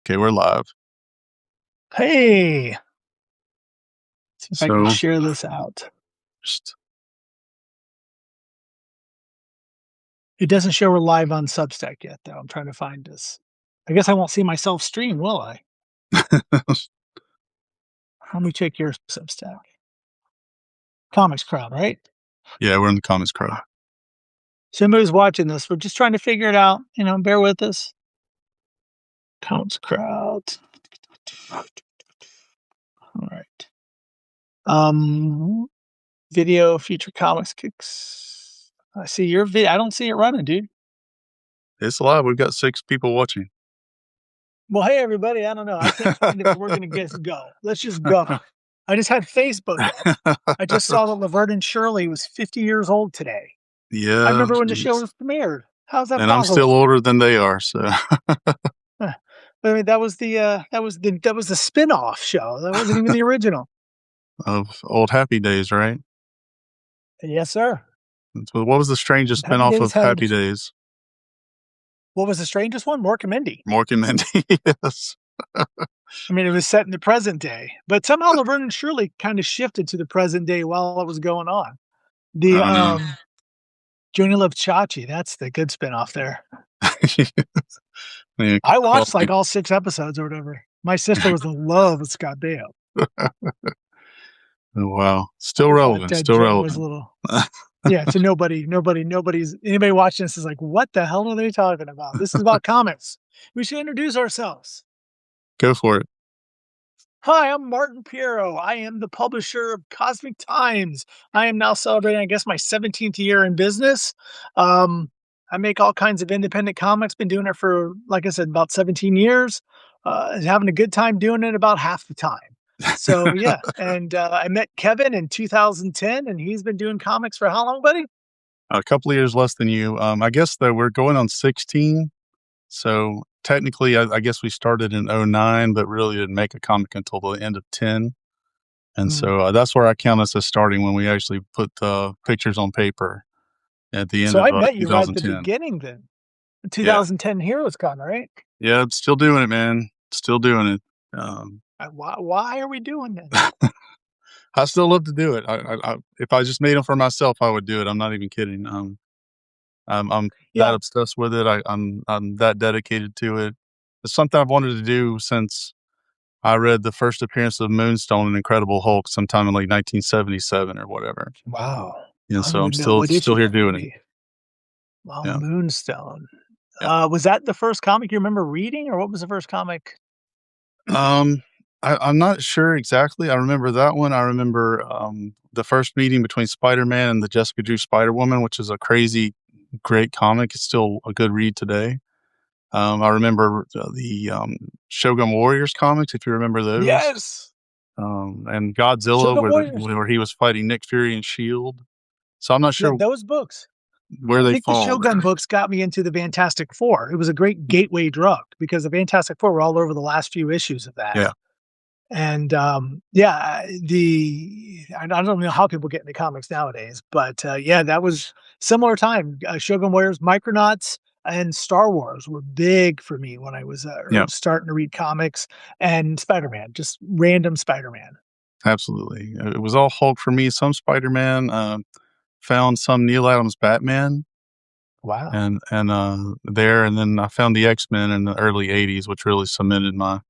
Okay, we're live. Hey, see if I can So, share this out. just, It doesn't show we're live on Substack yet, though. I'm trying to find this. I guess I won't see myself stream, will I? Let me check your Substack. Comics Crowd, right? yeah, we're in the Comics Crowd. Somebody's watching this. We're just trying to figure it out. Bear with us. Comics Crowd. All right. Video Future Comics Kicks. I see your video. I don't see it running, dude. It's live. We've got 6 people watching. Well, hey, everybody. I don't know. I can't find it, but we're going to just go. Let's just go. I just had Facebook up. I just saw that Laverne and Shirley was 50 years old today. Yeah. I remember when the show was premiered. How's that And possible? I'm still older than they are, so. I mean, that was the spin-off show. That wasn't even the original. Of old Happy Days, right? Yes, sir. What was the strangest Happy spinoff Days of Happy Days? What was the strangest one? Mork and Mindy. Mork and Mindy, yes. I mean, it was set in the present day, but somehow Laverne and Shirley kind of shifted to the present day while it was going on. The Joni Love Chachi, that's the good spinoff there. Yeah, I watched like all 6 episodes or whatever. My sister was in love with Scott Baio. Oh, wow. Still relevant. Still relevant. Was a little, yeah, so anybody watching this is like, what the hell are they talking about? This is about comics. We should introduce ourselves. Go for it. Hi, I'm Martin Pierro. I am the publisher of Cosmic Times. I am now celebrating, I guess, my 17th year in business. I make all kinds of independent comics. Been doing it for, like I said, about 17 years. Having a good time doing it about half the time. So, yeah. And I met Kevin in 2010, and he's been doing comics for how long, buddy? A couple of years less than you. I guess that we're going on 16. So technically, I guess we started in 09, but really didn't make a comic until the end of 10. And so that's where I count us as starting, when we actually put pictures on paper at the end of 2010. So I met you right at the beginning then. 2010 Heroes Con, right? Yeah, still doing it, man. Still doing it. Why are we doing that? I still love to do it. If I just made them for myself, I would do it. I'm not even kidding. I'm that obsessed with it. I'm that dedicated to it. It's something I've wanted to do since I read the first appearance of Moonstone and Incredible Hulk sometime in like 1977 or whatever. Wow. And so I'm still here doing it. Wow, yeah. Moonstone. Yeah. Was that the first comic you remember reading, or what was the first comic? I'm not sure exactly. I remember that one. I remember the first meeting between Spider-Man and the Jessica Drew Spider-Woman, which is a crazy, great comic. It's still a good read today. I remember the Shogun Warriors comics, if you remember those. Yes. And Godzilla, where he was fighting Nick Fury and S.H.I.E.L.D. So I'm not sure. Yeah, those books. Where they fall. The Shogun books got me into the Fantastic Four. It was a great gateway drug because the Fantastic Four were all over the last few issues of that. Yeah. And I don't know how people get into comics nowadays, but that was similar time. Shogun Warriors, Micronauts, and Star Wars were big for me when I was starting to read comics, and Spider-Man, just random Spider-Man. Absolutely. It was all Hulk for me, some Spider-Man, found some Neil Adams Batman. Wow. And then I found the X-Men in the early 80s, which really cemented my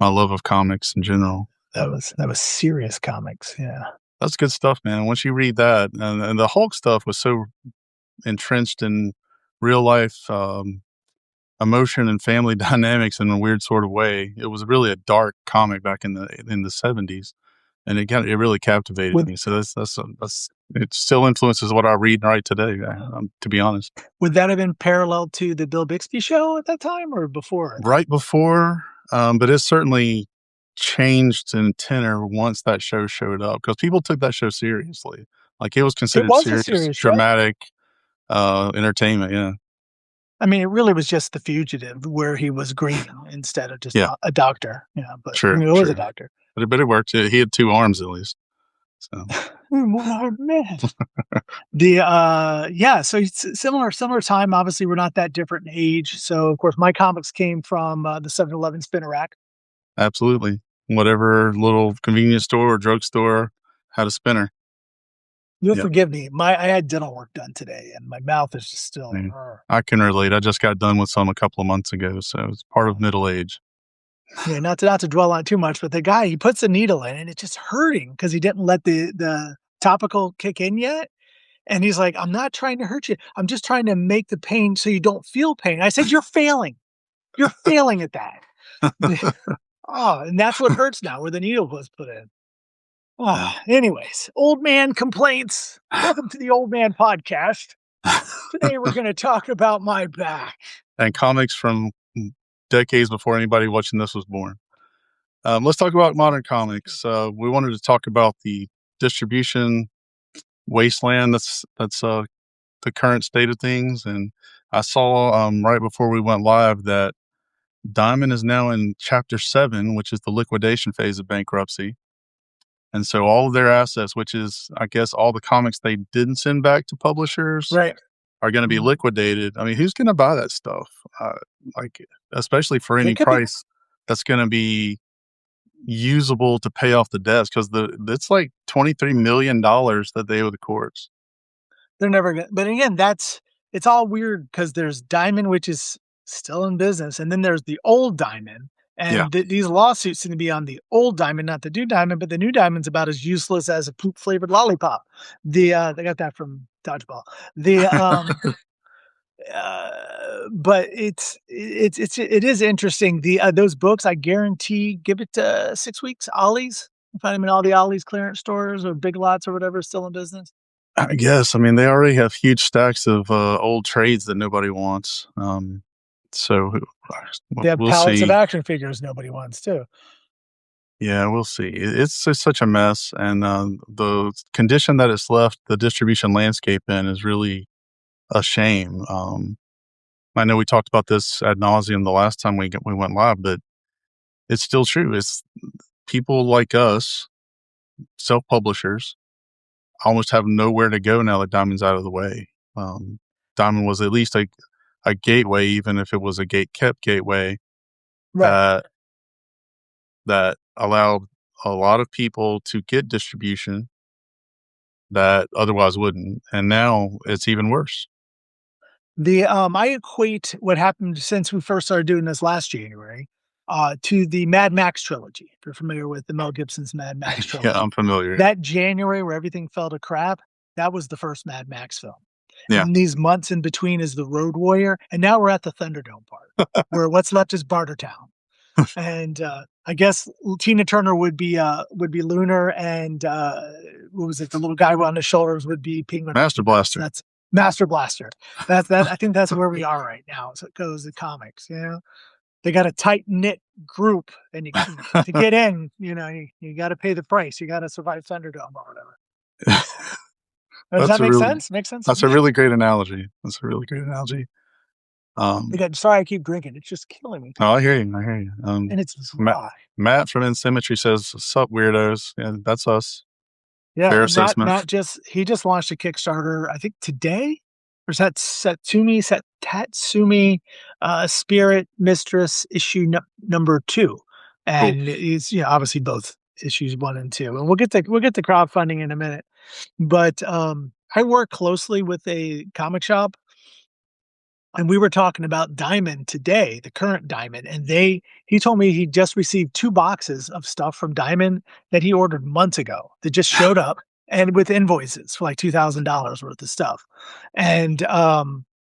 love of comics in general. That was serious comics. Yeah. That's good stuff, man. Once you read that, and the Hulk stuff was so entrenched in real life emotion and family dynamics in a weird sort of way. It was really a dark comic back in the 70s, and it really captivated me. So that's it still influences what I read and write today, to be honest. Would that have been parallel to the Bill Bixby show at that time, or before? Right before, but it certainly changed in tenor once that show showed up, because people took that show seriously. Like, it was considered serious dramatic entertainment. Yeah. I mean, it really was just The Fugitive, where he was green instead of just a doctor. Yeah, but sure, it was a doctor. But it worked. He had 2 arms at least. So Man. So it's similar time. Obviously, we're not that different in age. So of course, my comics came from the 7-Eleven spinner rack. Absolutely. Whatever little convenience store or drugstore had a spinner. You'll Yep. forgive me. I had dental work done today, and my mouth is just still. Yeah. I can relate. I just got done with some a couple of months ago, so it's part of middle age. Yeah, not to dwell on it too much, but the guy, he puts a needle in and it's just hurting because he didn't let the topical kick in yet. And he's like, "I'm not trying to hurt you. I'm just trying to make the pain so you don't feel pain." I said, "You're failing. You're failing at that." Oh, and that's what hurts now where the needle was put in. Anyways, old man complaints. Welcome to the Old Man Podcast. Today we're going to talk about my back. And comics from decades before anybody watching this was born. Let's talk about modern comics. We wanted to talk about the distribution wasteland that's the current state of things. And I saw right before we went live that Diamond is now in chapter 7, which is the liquidation phase of bankruptcy. And so all of their assets, which is, I guess, all the comics they didn't send back to publishers, Right. are going to be liquidated. I mean, who's going to buy that stuff? Like, especially for any price that's going to be usable to pay off the debts, because it's like $23 million that they owe the courts. They're never gonna, but again, it's all weird because there's Diamond, which is still in business, and then there's the old Diamond, Yeah. and these lawsuits seem to be on the old Diamond, not the new Diamond, but the new Diamond's about as useless as a poop flavored lollipop. They got that from Dodgeball. But it is interesting. Those books, I guarantee, give it 6 weeks. Ollie's, you find them in all the Ollie's clearance stores or Big Lots or whatever, still in business. I guess. I mean, they already have huge stacks of old trades that nobody wants. So They have we'll pallets of see. action figures nobody wants too. Yeah, we'll see. It's just such a mess, and the condition that it's left the distribution landscape in is really a shame. I know we talked about this ad nauseum the last time we went live, but it's still true. It's people like us, self-publishers, almost have nowhere to go now that Diamond's out of the way. Diamond was at least a gateway, even if it was a gate-kept gateway, Right. that allowed a lot of people to get distribution that otherwise wouldn't. And now it's even worse. I equate what happened since we first started doing this last January to the Mad Max trilogy. If you're familiar with the Mel Gibson's Mad Max trilogy. Yeah, I'm familiar. That January where everything fell to crap, that was the first Mad Max film. Yeah. And these months in between is the Road Warrior, and now we're at the Thunderdome part, where what's left is Bartertown. And I guess Tina Turner would be Lunar, and what was it? The little guy on the shoulders would be Penguin. Master Blaster. That's Master Blaster. That I think that's where we are right now. So it goes to comics. You know, they got a tight knit group, and to get in, you got to pay the price. You got to survive Thunderdome or whatever. Does that make sense? Make sense? That's a really great analogy. Sorry, I keep drinking. It's just killing me. Oh, I hear you. And it's dry. Matt from In Symmetry says, "Sup, weirdos?" Yeah, that's us. Yeah, fair assessment. Matt he just launched a Kickstarter, I think today, or is that Tatsumi Spirit Mistress issue number 2, and it's obviously both issues 1 and 2, and we'll get to crowdfunding in a minute. But I work closely with a comic shop, and we were talking about Diamond today, the current Diamond, and he told me he just received 2 boxes of stuff from Diamond that he ordered months ago that just showed up, and with invoices for like $2,000 worth of stuff. And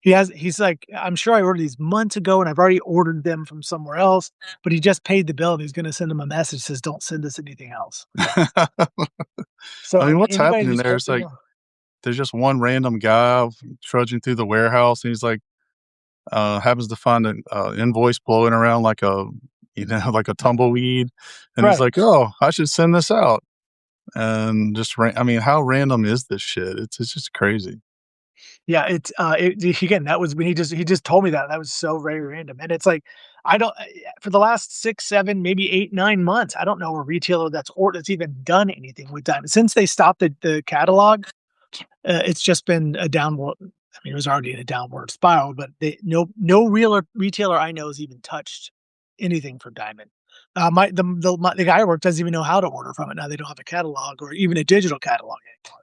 he's like, "I'm sure I ordered these months ago and I've already ordered them from somewhere else, but he just paid the bill and he's going to send him a message that says, 'Don't send us anything else.'" So I mean, what's happening there? It's like there's just one random guy trudging through the warehouse, and he's like, happens to find an invoice blowing around like a tumbleweed, and he's like, "Oh, I should send this out." And just I mean, how random is this shit? It's just crazy. Yeah, again, that was when he just told me that was so very random, and it's like I don't for the last 6, 7, maybe 8, 9 months, I don't know a retailer that's even done anything with Diamond. Since they stopped the catalog, it's just been a downward. I mean, it was already in a downward spiral, but no real retailer I know has even touched anything for Diamond. The guy I work doesn't even know how to order from it now. They don't have a catalog or even a digital catalog anymore.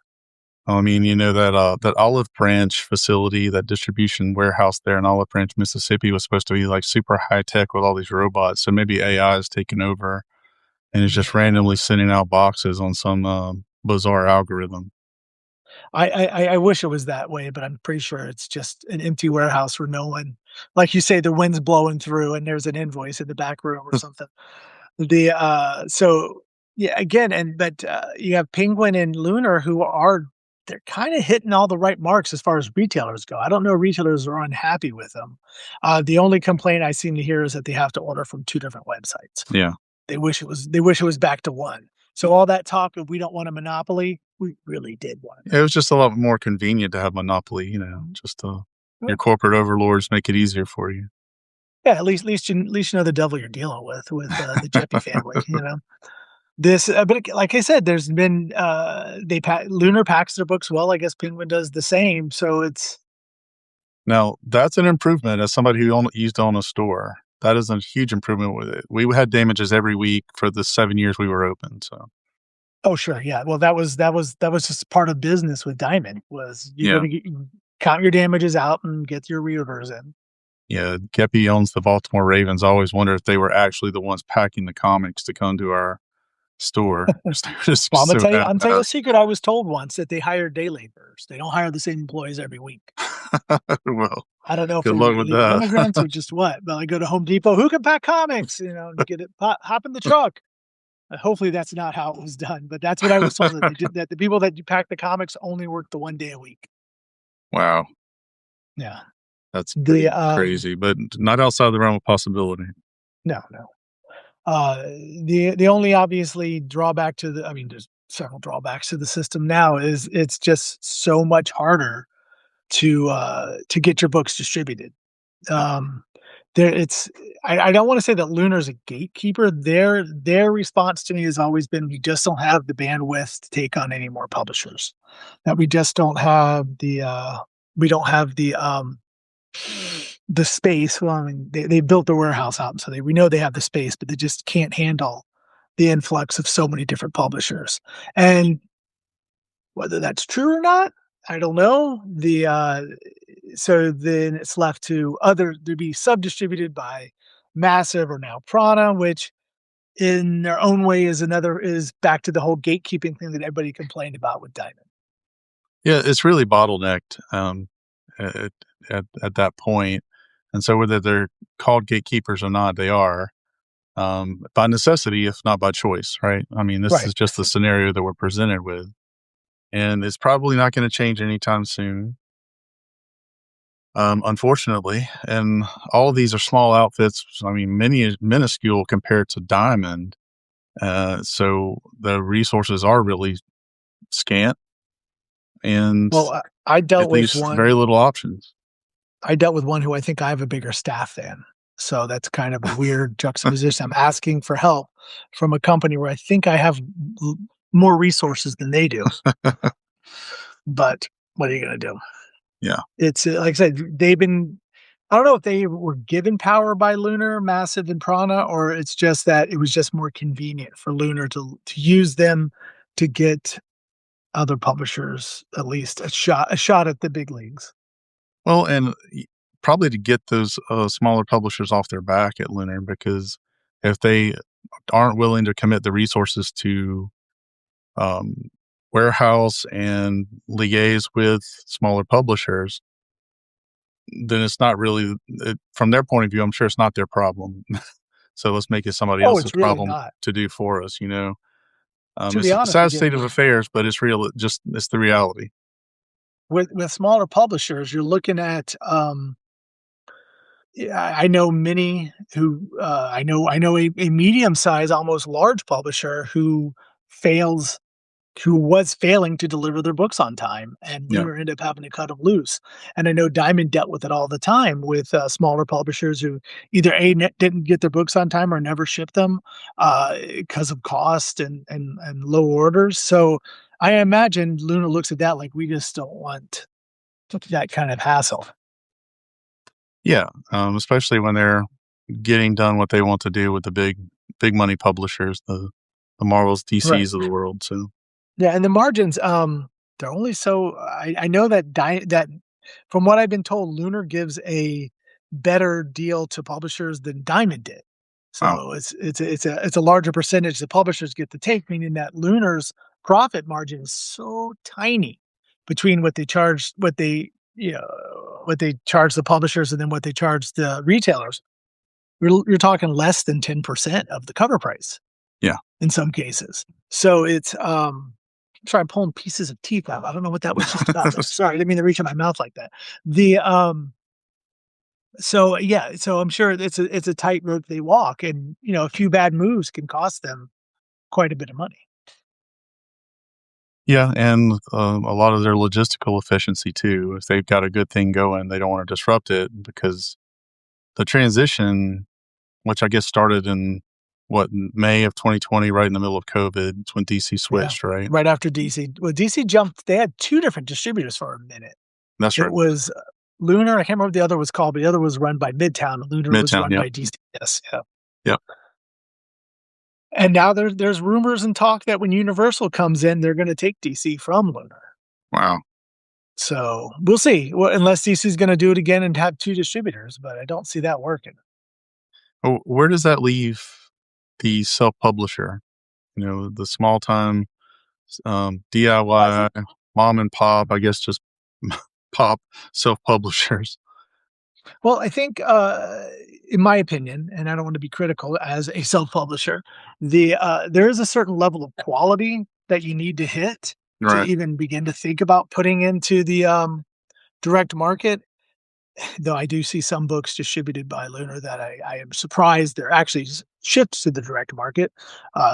I mean, you know that Olive Branch facility, that distribution warehouse there in Olive Branch, Mississippi, was supposed to be like super high tech with all these robots. So maybe AI is taking over and is just randomly sending out boxes on some bizarre algorithm. I wish it was that way, but I'm pretty sure it's just an empty warehouse where no one, like you say, the wind's blowing through and there's an invoice in the back room or something. So yeah, again, you have Penguin and Lunar who are they're kind of hitting all the right marks as far as retailers go. I don't know retailers are unhappy with them. The only complaint I seem to hear is that they have to order from 2 different websites. Yeah. They wish it was back to 1. So all that talk of we don't want a monopoly, we really did want a It was just a lot more convenient to have monopoly, you know, just your monopoly. corporate overlords make it easier for you. Yeah, at least you know the devil you're dealing with the Jeppy family, you know? Like I said, there's been, Lunar packs their books well, I guess Penguin does the same, so it's Now, that's an improvement as somebody who used to own a store. That is a huge improvement with it. We had damages every week for the 7 years we were open, so, oh, sure, yeah, well, that was just part of business with Diamond, was you're yeah. gonna count your damages out and get your reorders in. Yeah, Geppy owns the Baltimore Ravens. I always wonder if they were actually the ones packing the comics to come to our store. They're just Well, so I'm tell you a half-assed. secret I was told once that they hire day laborers. They don't hire the same employees every week. Well, I don't know if good they're luck with illegal that. immigrants or just what, but I go to Home Depot, "Who can pack comics?" And get it hop in the truck. Hopefully, that's not how it was done, but that's what I was told that they did that the people that you pack the comics only work the 1 day a week. Wow, Yeah. that's The, pretty crazy, but not outside the realm of possibility. no, no. Uh, the only obviously drawback to I mean, there's several drawbacks to the system now is it's just so much harder to get your books distributed. Um, there it's I don't wanna say that Lunar's a gatekeeper. Their response to me has always been, "We just don't have the bandwidth to take on any more publishers." That we just don't have we don't have the space. Well, I mean, they built the warehouse out, so we know they have the space, but they just can't handle the influx of so many different publishers. And whether that's true or not, I don't know. So then it's left to be sub-distributed by Massive or now Prana, which in their own way is back to the whole gatekeeping thing that everybody complained about with Diamond. Yeah, it's really bottlenecked, at at that point, and so whether they're called gatekeepers or not, they are, by necessity, if not by choice, right? I mean, this Right. is just the scenario that we're presented with, and it's probably not gonna change anytime soon, unfortunately, and all of these are small outfits, I mean, many minuscule compared to Diamond, so the resources are really scant and Well, I dealt it with leaves very one little options. I dealt with one who I think I have a bigger staff than. So that's kind of a weird juxtaposition. I'm asking for help from a company where I think I have l more resources than they do, but what are you gonna do? Yeah. It's, like I said, I don't know if they were given power by Lunar, Massive, and Prana, or it's just that it was just more convenient for Lunar to use them to get other publishers at least a shot at the big leagues. Well, and probably to get those smaller publishers off their back at Lunar, because if they aren't willing to commit the resources to um, warehouse and liaise with smaller publishers, then it's not really, from their point of view, I'm sure it's not their problem. So let's make it somebody Oh, else's it's really problem not. to do for us, you know? To be It's a honest sad with you, state of affairs, but it's real. It's the reality. with smaller publishers, you're looking at, yeah, I know many who, I know a medium-sized, almost large publisher who fails who was failing to deliver their books on time, and Yeah. Lunar ended up having to cut them loose. And I know Diamond dealt with it all the time with smaller publishers who either didn't get their books on time or never shipped them because of cost and low orders. So I imagine Luna looks at that like we just don't want that kind of hassle. Yeah. Especially when they're getting done what they want to do with the big money publishers, the Marvels, Right. DCs of the world. So Yeah, and the margins, they're only so I know that that from what I've been told, Lunar gives a better deal to publishers than Diamond did. wow. So it's a larger percentage the publishers get to take, meaning that Lunar's profit margin is so tiny between what they charge the publishers and then what they charge the retailers. You're talking less than 10% of the cover price Yeah. in some cases. So it's sorry, I'm pulling pieces of teeth out. I don't know what that was just about there. Sorry, I didn't mean to reach in my mouth like that. The so yeah, so I'm sure it's a tightrope they walk, and a few bad moves can cost them quite a bit of money. Yeah, and a lot of their logistical efficiency too. If they've got a good thing going, they don't want to disrupt it because the transition, which I guess started in May of 2020, right in the middle of COVID, it's when DC Yeah. switched, right? Right after DC, well, DC jumped. They had two different distributors for a minute. That's It right. was Lunar. I can't remember what the other was called, but the other was run by Midtown. And Lunar was Midtown. run Yep. by DC. Yes, yeah. Yep. And now there's rumors and talk that when Universal comes in, they're going to take DC from Lunar. Wow. So we'll see. Well, unless DC's going to do it again and have two distributors, but I don't see that working. Where does that leave the self publisher? The small time I think. DIY mom and pop. I guess just pop self publishers. Well, I think, in my opinion, and I don't want to be critical as a self-publisher, there is a certain level of quality that you need to hit to Right. even begin to think about putting into the direct market. Though I do see some books distributed by Lunar that I am surprised they're actually shipped to the direct market.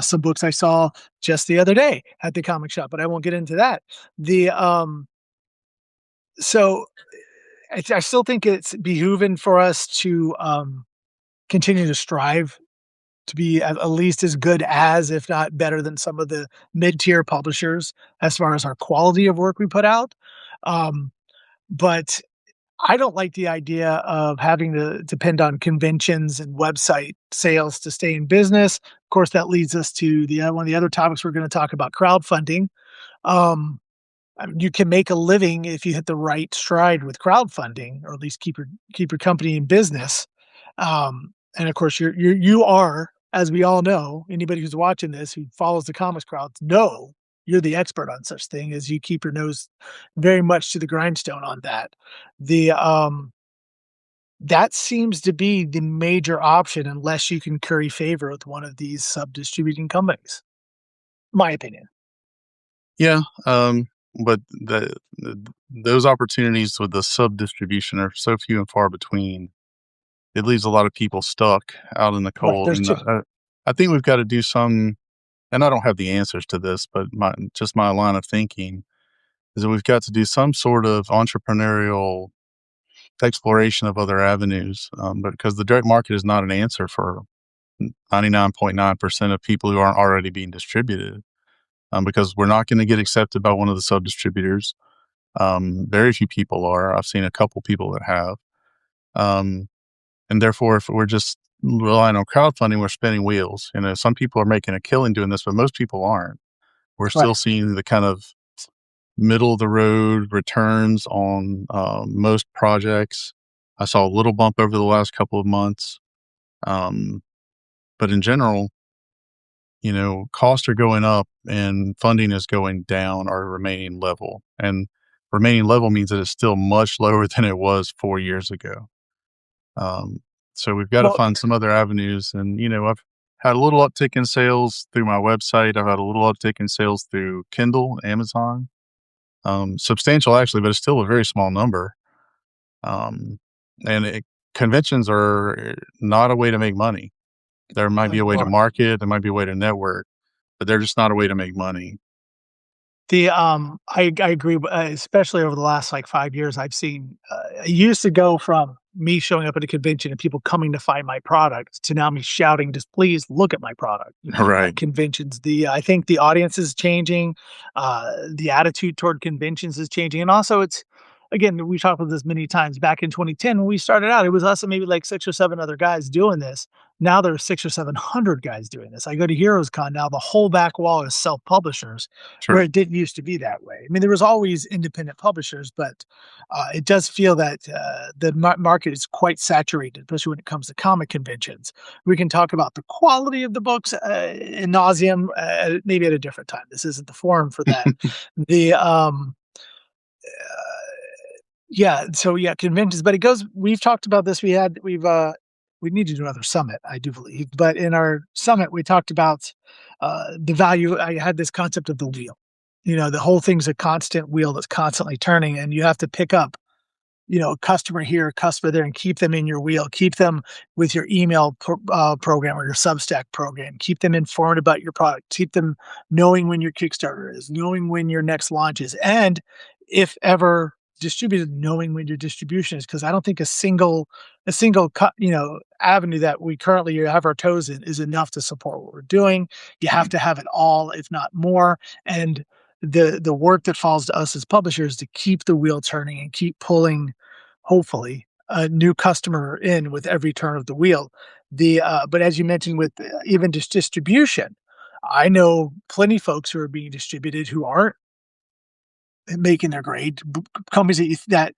Some books I saw just the other day at the comic shop, but I won't get into that. The so I still think it's behooving for us to continue to strive to be at least as good as, if not better than, some of the mid-tier publishers as far as our quality of work we put out. Um, but I don't like the idea of having to depend on conventions and website sales to stay in business. Of course, that leads us to one of the other topics we're going to talk about: crowdfunding. Um, I mean, you can make a living if you hit the right stride with crowdfunding, or at least keep your company in business. And of course, you are, as we all know, anybody who's watching this who follows the comics crowds know you're the expert on such thing, as you keep your nose very much to the grindstone on that. The That seems to be the major option unless you can curry favor with one of these sub distributing companies. My opinion. Yeah. But those opportunities with the sub distribution are so few and far between. It leaves a lot of people stuck out in the Right. cold, There's and two. I think we've got to do some. And I don't have the answers to this, but my line of thinking is that we've got to do some sort of entrepreneurial exploration of other avenues, but because the direct market is not an answer for 99.9% of people who aren't already being distributed, because we're not going to get accepted by one of the sub distributors. Very few people are. I've seen a couple people that have. Um, and therefore, if we're just relying on crowdfunding, we're spinning wheels. Some people are making a killing doing this, but most people aren't. We're still Right. seeing the kind of middle of the road returns on most projects. I saw a little bump over the last couple of months. Um, but in general, costs are going up and funding is going down or remaining level. And remaining level means that it's still much lower than it was 4 years ago. Um, so we've got to Well, find some other avenues. And, I've had a little uptick in sales through my website. I've had a little uptick in sales through Kindle, Amazon. Substantial actually, but it's still a very small number. Um, and conventions are not a way to make money. There might be a way to well, market, there might be a way to network, but they're just not a way to make money. I agree, especially over the last, like, 5 years, I've seen, it used to go from me showing up at a convention and people coming to find my product to now me shouting, "Just please look at my product," Right. at conventions. I think the audience is changing, the attitude toward conventions is changing, and also it's again, we've talked about this many times. Back in 2010, when we started out, it was us and maybe, like, 6 or 7 other guys doing this. Now there's 6 or 700 guys doing this. I go to Heroes Con now, the whole back wall is self-publishers, where Sure. it didn't used to be that way. I mean, there was always independent publishers, but it does feel that the market is quite saturated, especially when it comes to comic conventions. We can talk about the quality of the books in nauseum, maybe at a different time. This isn't the forum for that. The Yeah, so yeah, conventions, but it goes we've talked about this. We need to do another summit, I do believe. But in our summit, we talked about the value. I had this concept of the wheel. The whole thing's a constant wheel that's constantly turning, and you have to pick up a customer here, a customer there, and keep them in your wheel. Keep them with your email program or your Substack program. Keep them informed about your product. Keep them knowing when your Kickstarter is, knowing when your next launch is, and if ever distributed, knowing when your distribution is. Because I don't think a single avenue that we currently have our toes in is enough to support what we're doing. You have to have it all, if not more, and the work that falls to us as publishers to keep the wheel turning and keep pulling, hopefully, a new customer in with every turn of the wheel. But as you mentioned, with even just distribution, I know plenty folks who are being distributed who aren't making their grade, companies that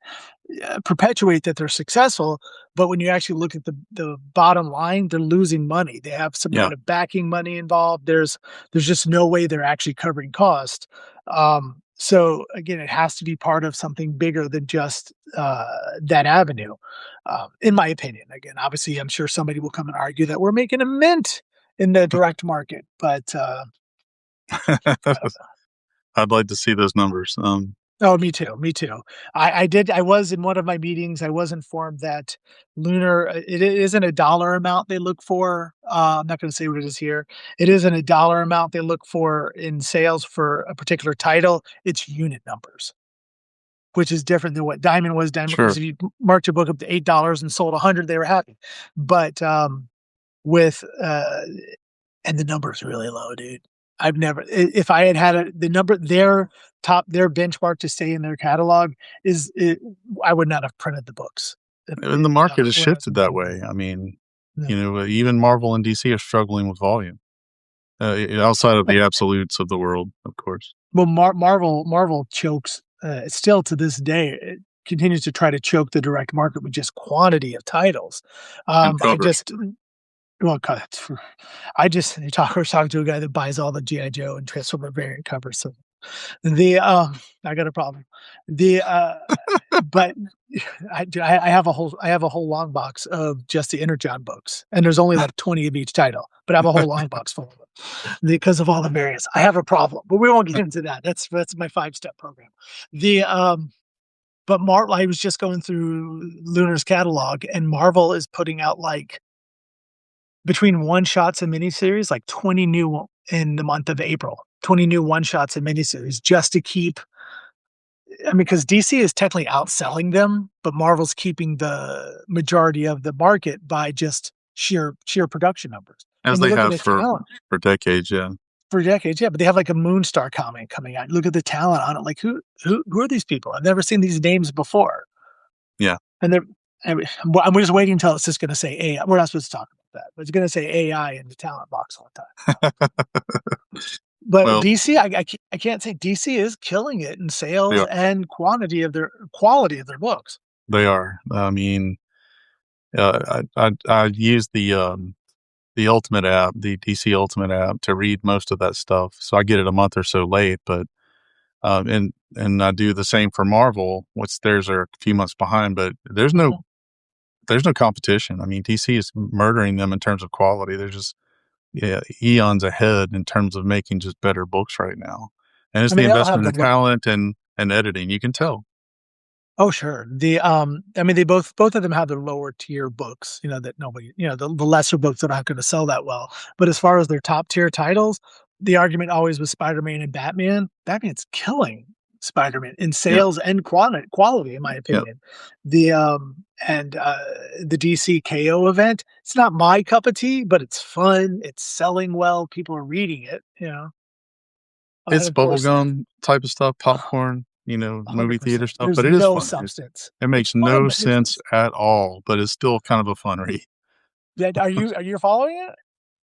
perpetuate that they're successful, but when you actually look at the bottom line, they're losing money. They have some Yeah. kind of backing money involved. There's just no way they're actually covering cost. So again, it has to be part of something bigger than just that avenue, in my opinion. Again, obviously, I'm sure somebody will come and argue that we're making a mint in the direct market, but I don't know. I'd like to see those numbers. Oh, me too, me too. I was in one of my meetings, I was informed that Lunar it isn't a dollar amount they look for, I'm not gonna say what it is here. It isn't a dollar amount they look for in sales for a particular title, it's unit numbers, which is different than what Diamond was. Diamond was Sure. if you marked your book up to $8 and sold 100, they were happy. But, with, and the number's really low, dude. I've never if I had the number their benchmark to stay in their catalog I would not have printed the books. And the market has When I was shifted in that business. way. I mean, Yeah. even Marvel and DC are struggling with volume, outside of But the absolutes of the world, of course, well, Marvel chokes, still to this day, it continues to try to choke the direct market with just quantity of titles. and I covers. just well, God, I was talking to a guy that buys all the GI Joe and Transformer variant covers, so I got a problem. The, but I have a whole long box of just the Energon books, and there's only like 20 of each title, but I have a whole long box full of them because of all the variants. I have a problem, but we won't get into that. That's my 5-step program. The, but I was just going through Lunar's catalog, and Marvel is putting out, like, between one-shots and miniseries, like 20 new in the month of April, 20 new one-shots and miniseries just to keep I mean, because DC is technically outselling them, but Marvel's keeping the majority of the market by just sheer production numbers. As And you they look at have the talent for decades. Yeah, for decades, yeah, but they have like a Moonstar comic coming out. Look at the talent on it. Like who are these people? I've never seen these names before. yeah. And they're and we're just waiting until it's just going to say AI. We're not supposed to talk about that, but it's going to say AI in the talent box all the time. But Well, DC, I can't say DC is killing it in they sales are. and quality of their books. They are. I mean, I use the Ultimate app, the DC Ultimate app, to read most of that stuff. So I get it a month or so late, but and I do the same for Marvel, which theirs are a few months behind. But Mhm. there's no competition. I mean, DC is murdering them in terms of quality. They're just eons ahead in terms of making just better books right now. And it's I the mean, they all have investment the in talent and editing. You can tell. oh, sure. I mean, they both of them have their lower tier books, that nobody, the lesser books that aren't gonna sell that well. But as far as their top tier titles, the argument always with Spider-Man and Batman. Batman's killing Spider-Man in Yep. sales and quality, in my Yep. opinion. The and the DC KO event, it's not my cup of tea, but it's fun. It's selling well. People are reading it, and It's of course, bubblegum type of stuff, popcorn, movie theater 100%. stuff, There's but it is no fun. substance. It It's makes fun, no but it's sense at all, but it's still kind of a fun read. are you following it?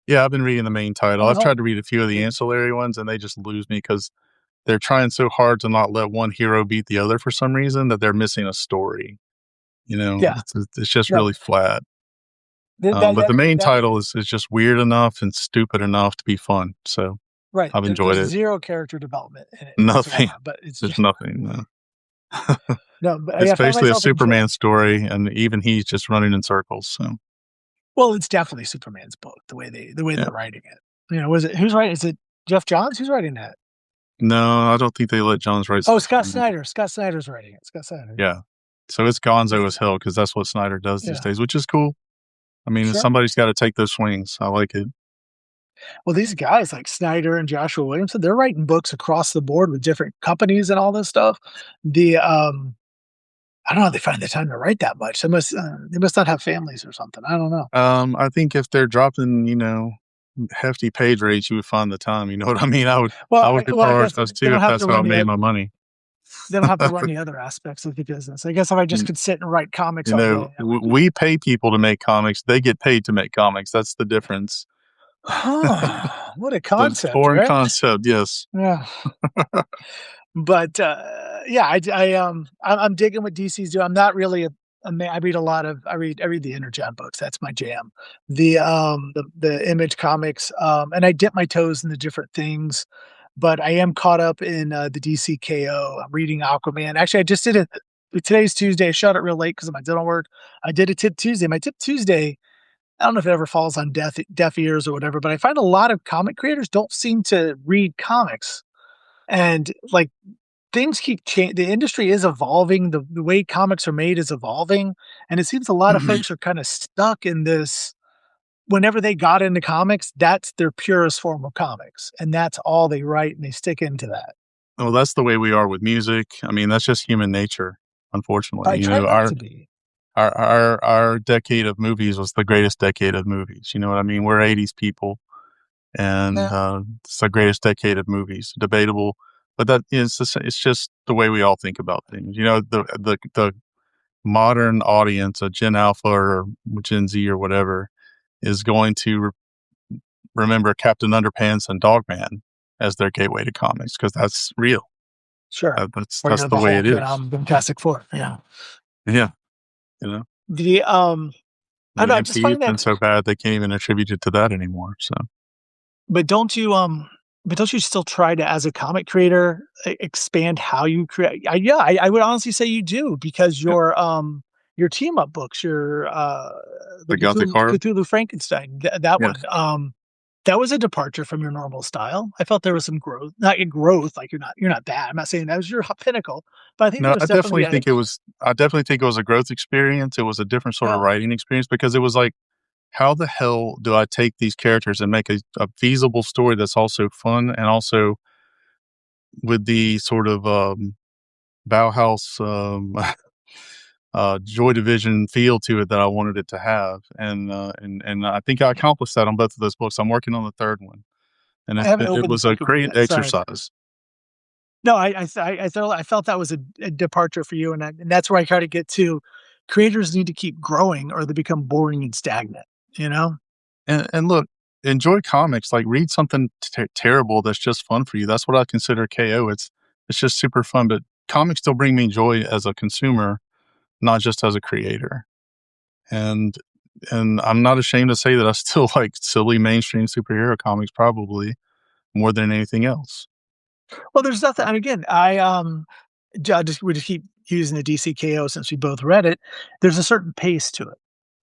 Yeah, I've been reading the main title. Oh, I've no. tried to read a few of the ancillary ones, and they just lose me because they're trying so hard to not let one hero beat the other for some reason that they're missing a story. Yeah. It's just No. really flat. That that But that the main that title is just weird enough and stupid enough to be fun. So right. I've enjoyed There's it. 0 character development in it Nothing. whatsoever, but it's There's just nothing. No. no, but It's I find basically a myself enjoying. Superman story, and even he's just running in circles. So Well, it's definitely Superman's book, the way yeah. they're writing it. Was it who's writing? Is it Jeff Johns? Who's writing that? No, I don't think they let Johns write Oh, stuff Scott anymore. Snyder. Scott Snyder's writing it. Scott Snyder. Yeah. So it's gonzo Yeah. as hell because that's what Snyder does these Yeah. days, which is cool. I mean, Sure. somebody's got to take those swings. I like it. Well, these guys like Snyder and Joshua Williamson, they're writing books across the board with different companies and all this stuff. The I don't know how they find the time to write that much. They must not have families or something. I don't know. I think if they're dropping, hefty page rates, you would find the time. You know what I mean? I would I guess prioritize they too don't if have that's to how I run made my money. they don't have to run the other aspects of the business. I guess if I just You, could sit and write comics all day, I would do. we pay people to make comics; they get paid to make comics. That's the difference. Huh, what a The concept, foreign right? concept, yes. Yeah. But, yeah, I'm digging what DC's doing. I'm not really a ma I read a lot of I read the Energon books, that's my jam. The Image comics, and I dip my toes in the different things, but I am caught up in, the DC KO. I'm reading Aquaman. Actually, I just did it today's Tuesday. I shot it real late because of my dental work. I did a Tip Tuesday. My Tip Tuesday, I don't know if it ever falls on deaf ears or whatever, but I find a lot of comic creators don't seem to read comics, and, like, things keep changing. The industry is evolving, the way comics are made is evolving, and it seems a lot of folks are kinda stuck in this whenever they got into comics, that's their purest form of comics, and that's all they write, and they stick into that. Well, that's the way we are with music. I mean, that's just human nature, unfortunately. I try not to be. Our decade of movies was the greatest decade of movies. You know what I mean? We're 80s people, and Yeah, it's the greatest decade of movies. Debatable, but that is it's just the way we all think about things. The modern audience, a Gen Alpha or Gen Z or whatever, is going to remember Captain Underpants and Dogman as their gateway to comics because that's real. sure. Or, That's the the way it Hulk and, is. Fantastic Four, yeah. Yeah, you know. The, I The don't know, I just MCU's find been that so bad they can't even attribute it to that anymore. So but don't you still try to, as a comic creator, expand how you create? Yeah, I would honestly say you do because yeah, your team up books, the the Gothic horror. Cthulhu Frankenstein, that one, Yes. that was a departure from your normal style. I felt there was some growth, not in growth, like you're not bad. I'm not saying that was your pinnacle, but I think there No, was definitely a I definitely think it was a growth experience. It was a different sort of yeah, writing experience because it was like, how the hell do I take these characters and make a feasible story that's also fun and also with the sort of Bauhaus Joy Division feel to it that I wanted it to have, and I think I accomplished that on both of those books. I'm working on the third one, and I haven't it opened the was a second one great yet. Sorry. exercise. No, I felt that was a departure for you, and that's where I try to get to. Creators need to keep growing, or they become boring and stagnant. You know? And look, enjoy comics. Like read something terrible that's just fun for you. That's what I consider KO. It's just super fun. But comics still bring me joy as a consumer, not just as a creator. And and I'm not ashamed to say that I still like silly mainstream superhero comics probably more than anything else. Well, there's nothing. And again, we just keep using the DCKO since we both read it. There's a certain pace to it,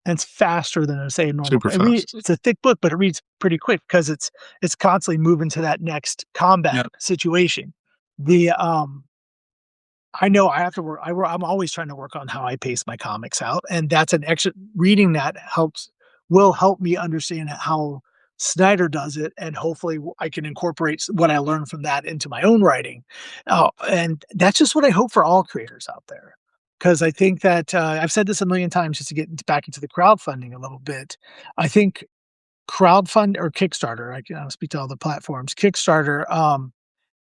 and it's faster than say a normal. Super fast. It's a thick book, but it reads pretty quick because it's constantly moving to that next combat Yeah. situation. The I know I have to work. I'm always trying to work on how I pace my comics out, and that's an extra. Reading that will help me understand how Snyder does it, and hopefully I can incorporate what I learned from that into my own writing. And that's just what I hope for all creators out there. Because I think that I've said this a million times just to back into the crowdfunding a little bit. I think crowdfund or Kickstarter, I can speak to all the platforms. Kickstarter,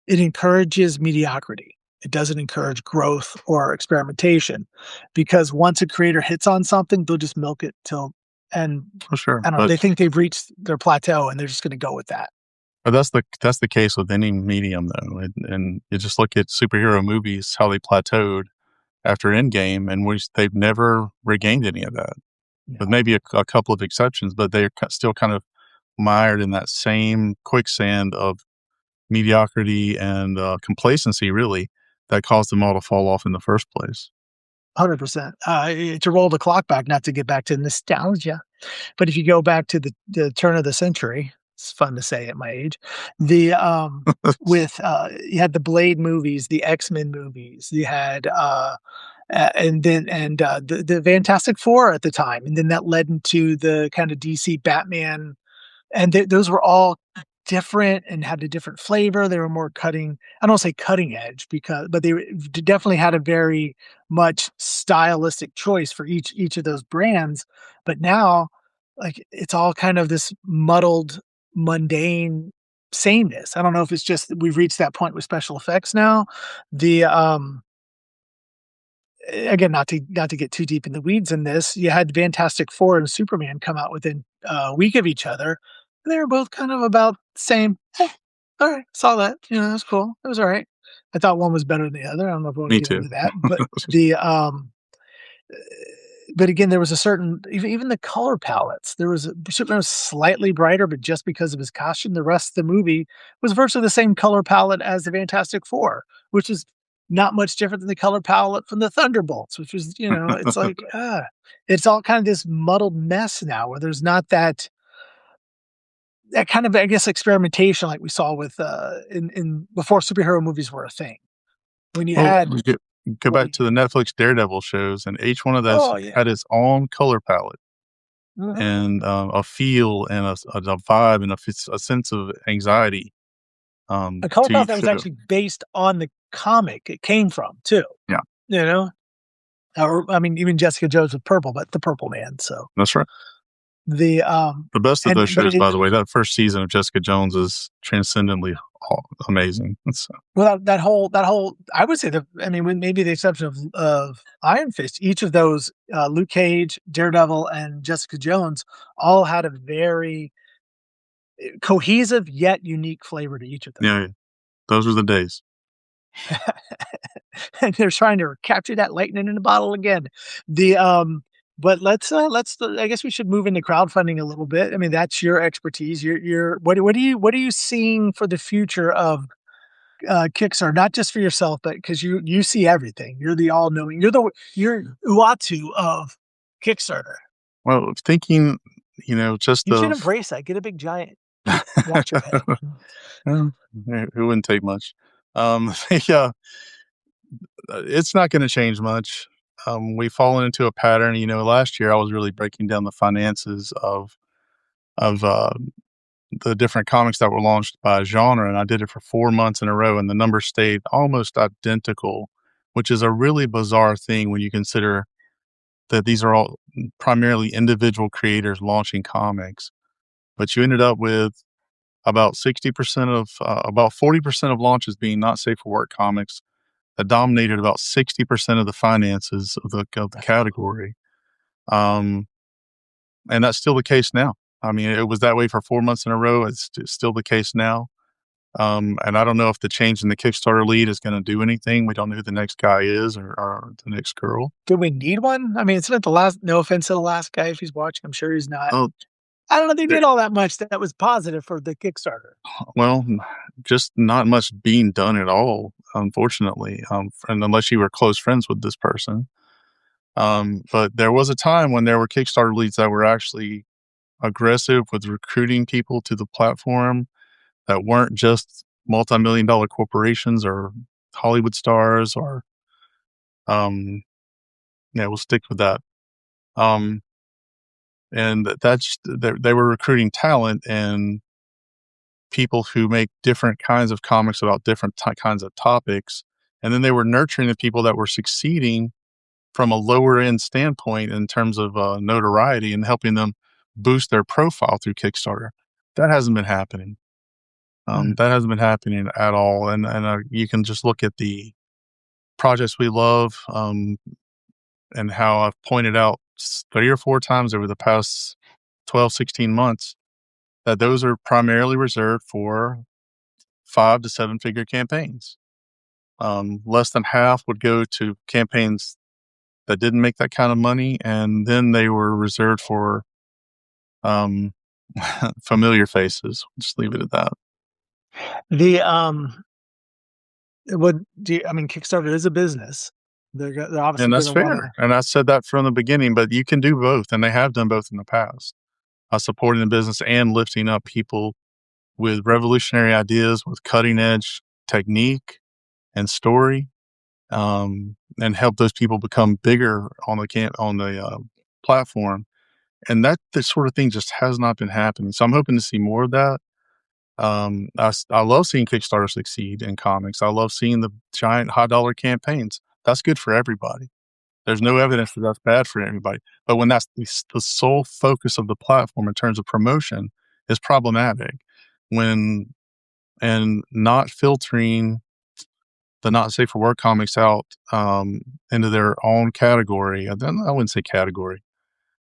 it encourages mediocrity. It doesn't encourage growth or experimentation because once a creator hits on something, they'll just milk it till and For sure. I don't know, they think they've reached their plateau and they're just going to go with that. But that's the case with any medium though, and you just look at superhero movies, how they plateaued after Endgame, and they've never regained any of that, with No, maybe a couple of exceptions, but they're still kind of mired in that same quicksand of mediocrity and complacency, really, that caused them all to fall off in the first place. 100%. To roll the clock back, not to get back to nostalgia, but if you go back to the turn of the century, it's fun to say at my age. The with you had the Blade movies, the X-Men movies, you had the Fantastic Four at the time, and then that led into the kind of DC Batman, and those were all different and had a different flavor. They were more cutting. I don't say cutting edge but definitely had a very much stylistic choice for each of those brands. But now, like it's all kind of this muddled, mundane sameness. I don't know if it's just that we've reached that point with special effects now. The Again, not to get too deep in the weeds in this, you had Fantastic Four and Superman come out within a week of each other. And they were both kind of about the same. All right, saw that. That's cool. It was all right. I thought one was better than the other. I don't know if I want to Me get too. into that, the uh, but again, there was a certain even the color palettes. There was Superman was slightly brighter, but just because of his costume, the rest of the movie was virtually the same color palette as the Fantastic Four, which is not much different than the color palette from the Thunderbolts, which was it's like it's all kind of this muddled mess now, where there's not that kind of, I guess, experimentation like we saw with in before superhero movies were a thing. When you Well, had go back Blade. to the Netflix Daredevil shows, and each one of those Oh yeah. had its own color palette Mhm. and a feel and a vibe and a sense of anxiety A color to palette each that was show. actually based on the comic it came from too, Yeah, you know? Or I mean, even Jessica Jones with purple, but the Purple Man, so that's right. the, The best of and those but shows, by the way, that first season of Jessica Jones is transcendently amazing. well, that whole I would say I mean, with maybe the exception of Iron Fist, each of those, Luke Cage, Daredevil, and Jessica Jones all had a very cohesive yet unique flavor to each of them. Yeah, those were the days. And they're trying to capture that lightning in a bottle again. The but let's I guess we should move into crowdfunding a little bit. I mean, that's your expertise. What are you seeing for the future of Kickstarter? Not just for yourself, but because you see everything. You're the all knowing. You're Uatu of Kickstarter. Well, thinking, just You should of embrace that. Get a big giant watcher head. well, it wouldn't take much. Yeah, it's not going to change much. We've fallen into a pattern. Last year I was really breaking down the finances of the different comics that were launched by genre, and I did it for 4 months in a row, and the numbers stayed almost identical, which is a really bizarre thing when you consider that these are all primarily individual creators launching comics. But you ended up with about 40% of launches being not safe for work comics that dominated about 60% of the finances of the That's cool. category. Um, and that's still the case now. I mean, it was that way for 4 months in a row. It's still the case now. And I don't know if the change in the Kickstarter lead is going to do anything. We don't know who the next guy is or the next girl. Do we need one? I mean, it's not the last. No offense to the last guy if he's watching. I'm sure he's not. Oh, I don't know. They there, did all that much that was positive for the Kickstarter. well, just not much being done at all, unfortunately. And unless you were close friends with this person. But there was a time when there were Kickstarter leads that were actually aggressive with recruiting people to the platform that weren't just multi-million-dollar corporations or Hollywood stars or yeah, we'll stick with that. Um, and they were recruiting talent and people who make different kinds of comics about different kinds of topics, and then they were nurturing the people that were succeeding from a lower end standpoint in terms of notoriety and helping them boost their profile through Kickstarter. That hasn't been happening. Mm. That hasn't been happening at all. And you can just look at the projects we love, and how I've pointed out 3 or 4 times over the past 12, 16 months that those are primarily reserved for 5 to 7 figure campaigns. Less than half would go to campaigns that didn't make that kind of money, and then they were reserved for um, familiar faces. Just leave it at that. The what do you, I mean, Kickstarter is a business. They're obviously And going that's to want fair. to. And I said that from the beginning, but you can do both, and they have done both in the past. Supporting the business and lifting up people with revolutionary ideas, with cutting edge technique and story, and help those people become bigger on the platform. And that this sort of thing just has not been happening. So I'm hoping to see more of that. I love seeing Kickstarter succeed in comics. I love seeing the giant high dollar campaigns. That's good for everybody. There's no evidence that that's bad for anybody. But when that's the sole focus of the platform in terms of promotion is problematic. When and not filtering the not safe for work comics out into their own category. I wouldn't say category,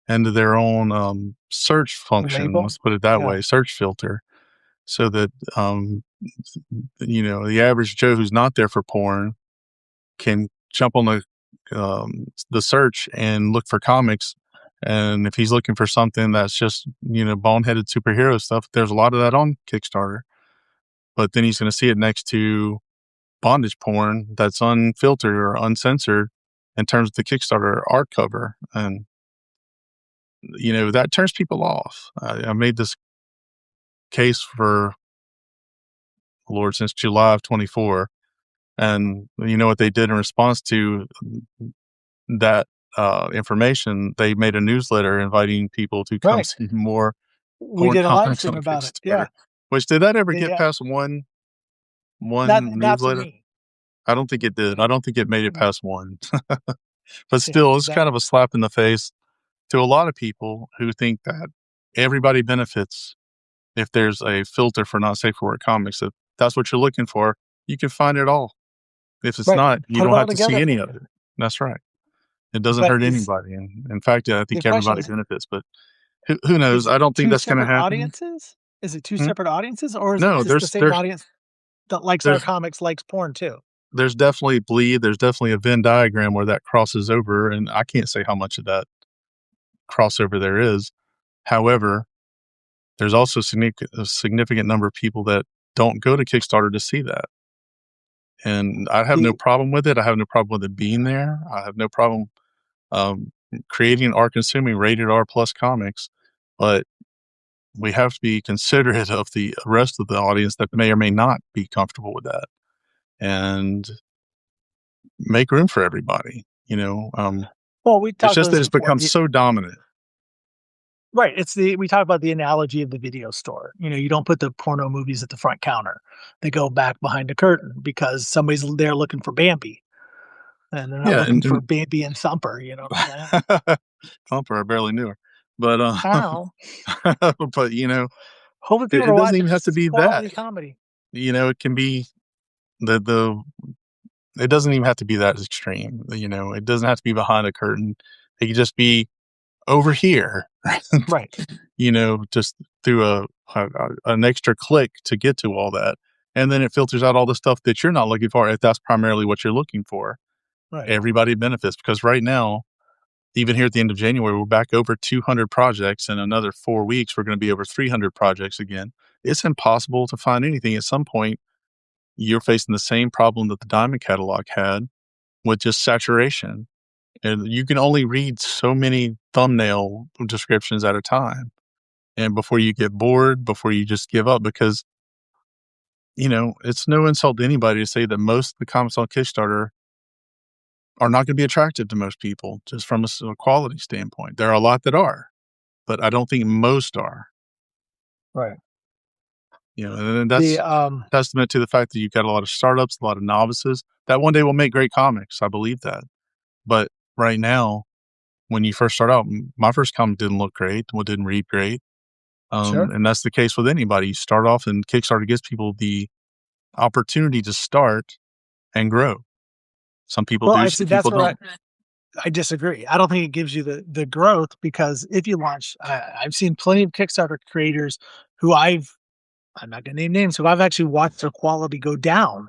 into their own search function. Label? Let's put it that Yeah. way, search filter, so that the average Joe who's not there for porn can jump on the search and look for comics. And if he's looking for something that's just boneheaded superhero stuff, there's a lot of that on Kickstarter. But then he's going to see it next to bondage porn that's unfiltered or uncensored in terms of the Kickstarter art cover, and that turns people off. I made this case for Lord since July of 24, and you know what they did in response to that information? They made a newsletter inviting people to come Right. see more We porn did a live comics stream on about it. Kickstarter. Yeah. Which did that ever get The past one not for newsletter? me. I don't think it did. I don't think it made it Mm. past one. But Yeah, still, it's kind of exactly. a slap in the face to a lot of people who think that everybody benefits if there's a filter for not safe for work comics. If that's what you're looking for, you can find it all. If it's Right. not, you Put it don't all have to see together any for of you. it. That's right. It doesn't But hurt is anybody. And in fact, I the think question everybody is benefits. But who is knows? it I don't think 2 that's going to separate happen. audiences? Is it 2 Hmm? separate audiences, or is it No, just the same audience that likes our there's comics, likes porn too? there's definitely bleed. There's definitely a Venn diagram where that crosses over, and I can't say how much of that crossover there is. However, there's also a significant number of people that don't go to Kickstarter to see that. And I have no The problem with it. I have no problem with it being there. I have no problem um, creating or consuming rated R plus comics, but we have to be considerate of the rest of the audience that may or may not be comfortable with that, and make room for everybody. well, we It's talked about just that this it's before. become so dominant. Right, it's the we talk about the analogy of the video store. You don't put the porno movies at the front counter. They go back behind the curtain because somebody's there looking for Bambi, and they're not Yeah, looking and for Bambi and Thumper, you know what I'm saying? Thumper, I barely knew her, but Ow. but Hopefully people it are doesn't watching even have this. to This is be that. quality comedy. It can be the it doesn't even have to be that extreme. It doesn't have to be behind a curtain. It could just be over here, Right, just through an extra click to get to all that. And then it filters out all the stuff that you're not looking for. If that's primarily what you're looking for, right. everybody benefits, because right now, even here at the end of January, we're back over 200 projects. In another 4 weeks, we're going to be over 300 projects again. It's impossible to find anything. At some point, you're facing the same problem that the Diamond catalog had with just saturation. And you can only read so many thumbnail descriptions at a time. And before you get bored, before you just give up, because, it's no insult to anybody to say that most of the comics on Kickstarter are not going to be attractive to most people just from a quality standpoint. There are a lot that are, but I don't think most are. Right. And The that's testament to the fact that you've got a lot of startups, a lot of novices that one day will make great comics. I believe that. But right now, when you first start out, my first comic didn't look great, didn't read great. Sure. And that's the case with anybody. You start off, and Kickstarter gives people the opportunity to start and grow. Some people Well, do, I some see. people That's where don't. I disagree. I don't think it gives you the growth because if you launch, I've seen plenty of Kickstarter creators who I'm not going to name names, who I've actually watched their quality go down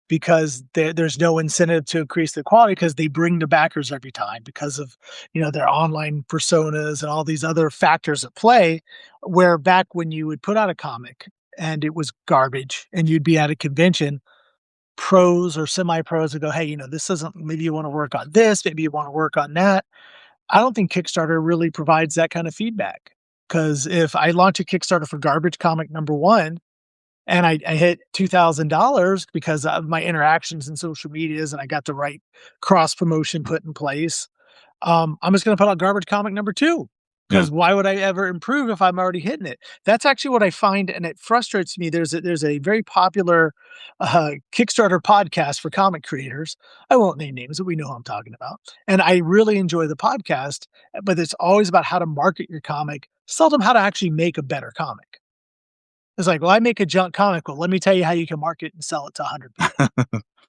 because there's no incentive to increase the quality because they bring the backers every time because of their online personas and all these other factors at play. Where back when you would put out a comic and it was garbage and you'd be at a convention, pros or semi-pros would go, hey, this isn't, maybe you want to work on this, maybe you want to work on that. I don't think Kickstarter really provides that kind of feedback because if I launch a Kickstarter for garbage comic number one and I hit $2,000 because of my interactions in social medias and I got the right cross promotion put in place, I'm just going to put out garbage comic number two Yeah. because why would I ever improve if I'm already hitting it? That's actually what I find, and it frustrates me. There's a very popular Kickstarter podcast for comic creators. I won't name names, but we know who I'm talking about. And I really enjoy the podcast, but it's always about how to market your comic, seldom how to actually make a better comic. It's like, well, I make a junk comic. Well, let me tell you how you can market and sell it to 100 people.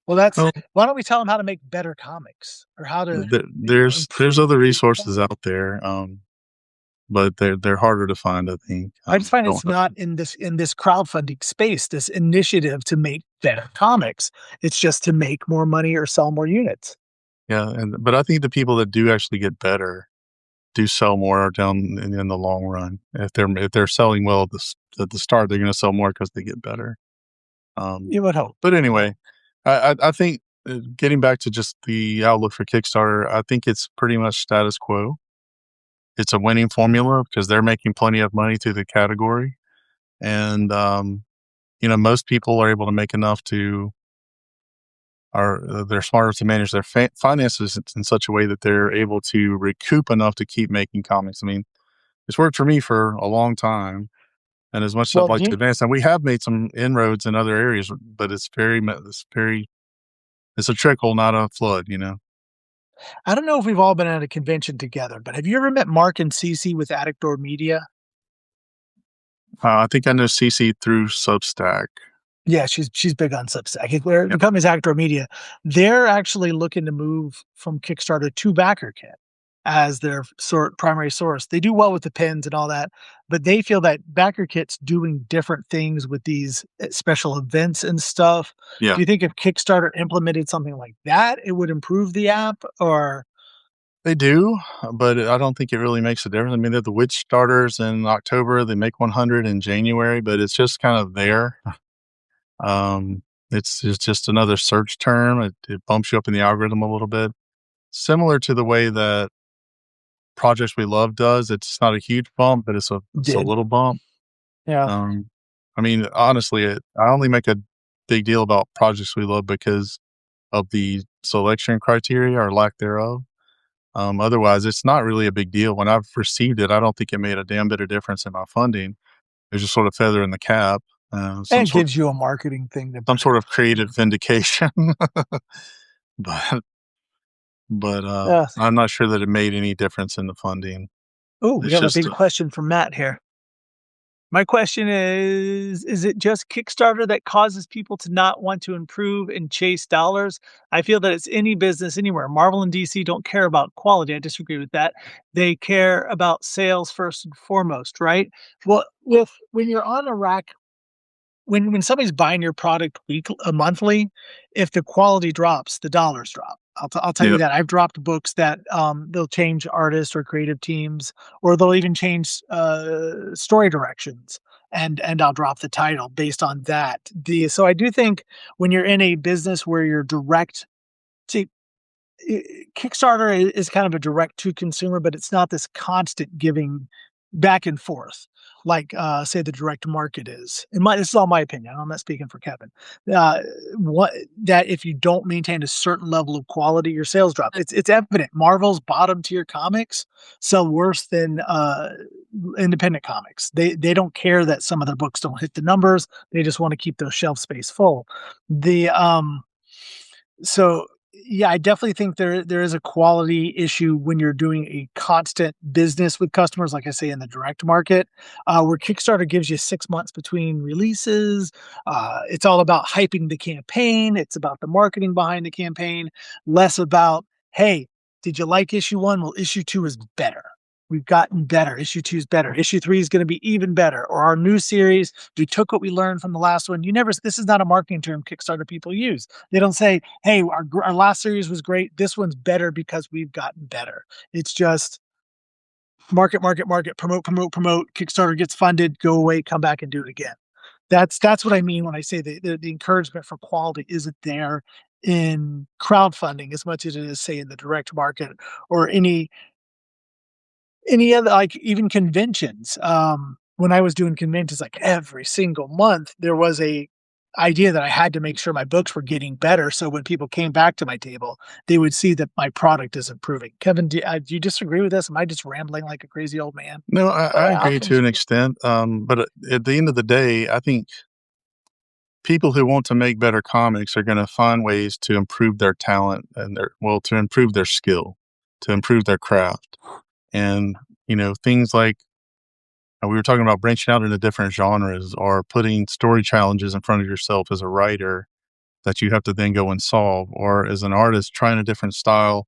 Well, Well, why don't we tell them how to make better comics or how to, there's improve other their resources quality? out there, but they're harder to find, I think. I just find Don't it's not in this crowdfunding space, this initiative to make better comics. It's just to make more money or sell more units. Yeah, but I think the people that do actually get better do sell more down in the long run. If they're selling well at the start, they're going to sell more because they get better. Um, You would hope. but anyway, I think getting back to just the outlook for Kickstarter, I think it's pretty much status quo. It's a winning formula because they're making plenty of money through the category, and most people are able to make enough to are they're smarter to manage their finances in such a way that they're able to recoup enough to keep making comics. I mean, it's worked for me for a long time, and as much as I'd Well, like to advance, and we have made some inroads in other areas, but it's a trickle, not a flood. I don't know if we've all been at a convention together, but have you ever met Mark and Cece with Addict Media? I think I know CC through Substack. Yeah, she's big on Substack. Where the Yep. company's Actor Media, they're actually looking to move from Kickstarter to BackerKit as their primary source. They do well with the pins and all that, but they feel that BackerKit's doing different things with these special events and stuff. Yeah, Do you think if Kickstarter implemented something like that, it would improve the app? Or they do, but I don't think it really makes a difference. I mean, they're the witch starters in October. They make 100 in January, but it's just kind of there. It's just another search term. It bumps you up in the algorithm a little bit, similar to the way that Projects We Love does. It's not a huge bump, but it's a did little bump. yeah, Um, I mean, honestly, I only make a big deal about Projects We Love because of the selection criteria or lack thereof. Otherwise, it's not really a big deal. When I've received it, I don't think it made a damn bit of difference in my funding. It's just sort of feather in the cap, and it gives you a marketing thing to some put sort in of creative there. vindication. but but Yeah. I'm not sure that it made any difference in the funding. Oh, we It's have a just big question from Matt here. My question is it just Kickstarter that causes people to not want to improve and chase dollars? I feel that it's any business anywhere. Marvel and DC don't care about quality. I disagree with that. They care about sales first and foremost, right? Well, when you're on a rack, when somebody's buying your product monthly, if the quality drops, the dollars drop. I'll tell you yeah. that. I've dropped books that they'll change artists or creative teams, or they'll even change story directions, and I'll drop the title based on that. So I do think when you're in a business where you're direct to Kickstarter is kind of a direct to consumer, but it's not this constant giving back and forth like say the direct market is. This is all my opinion. I'm not speaking for Kevin. Uh, what that if you don't maintain a certain level of quality, your sales drop. It's evident. Marvel's bottom tier comics sell worse than independent comics. They don't care that some of their books don't hit the numbers. They just want to keep their shelf space full. The so yeah, I definitely think there is a quality issue when you're doing a constant business with customers, like I say in the direct market, where Kickstarter gives you 6 months between releases. It's all about hyping the campaign. It's about the marketing behind the campaign, less about, hey, did you like issue one? Well, issue two is better. We've gotten better. Issue two is better. Issue three is going to be even better. Or our new series, we took what we learned from the last one. This is not a marketing term Kickstarter people use. They don't say, hey, our last series was great. This one's better because we've gotten better. It's just market, market, market, promote, promote, promote. Kickstarter gets funded, go away, come back and do it again. That's what I mean when I say the encouragement for quality isn't there in crowdfunding as much as it is, say, in the direct market or any other, like, even conventions. When I was doing conventions, like, every single month, there was a idea that I had to make sure my books were getting better, so when people came back to my table, they would see that my product is improving. Kevin, do you disagree with this? Am I just rambling like a crazy old man? No, I How agree can to an extent. But at the end of the day, I think people who want to make better comics are going to find ways to improve their talent and to improve their skill, to improve their craft. And, things like we were talking about branching out into different genres or putting story challenges in front of yourself as a writer that you have to then go and solve, or as an artist, trying a different style